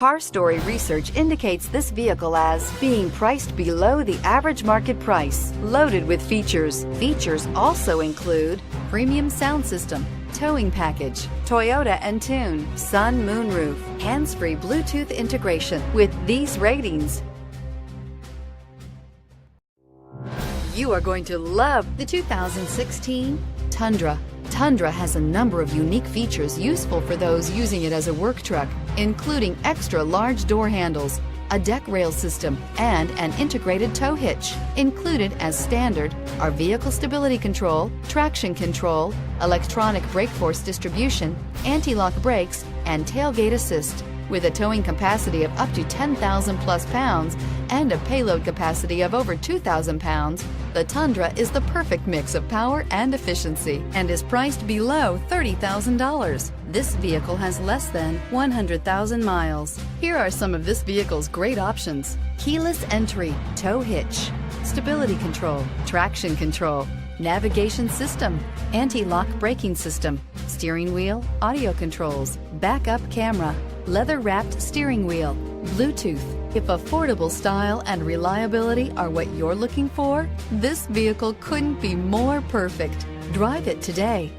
Car Story research indicates this vehicle as being priced below the average market price, loaded with features. Features also include premium sound system, towing package, Toyota Entune, sun moonroof, hands-free Bluetooth integration. With these ratings, you are going to love the 2016 Tundra. Tundra has a number of unique features useful for those using it as a work truck, including extra large door handles, a deck rail system, and an integrated tow hitch. Included as standard are vehicle stability control, traction control, electronic brake force distribution, anti-lock brakes, and tailgate assist. With a towing capacity of up to 10,000 plus pounds and a payload capacity of over 2,000 pounds, the Tundra is the perfect mix of power and efficiency and is priced below $30,000. This vehicle has less than 100,000 miles. Here are some of this vehicle's great options: keyless entry, tow hitch, stability control, traction control, navigation system, anti-lock braking system, steering wheel audio controls, backup camera, leather-wrapped steering wheel, Bluetooth. If affordable style and reliability are what you're looking for, this vehicle couldn't be more perfect. Drive it today.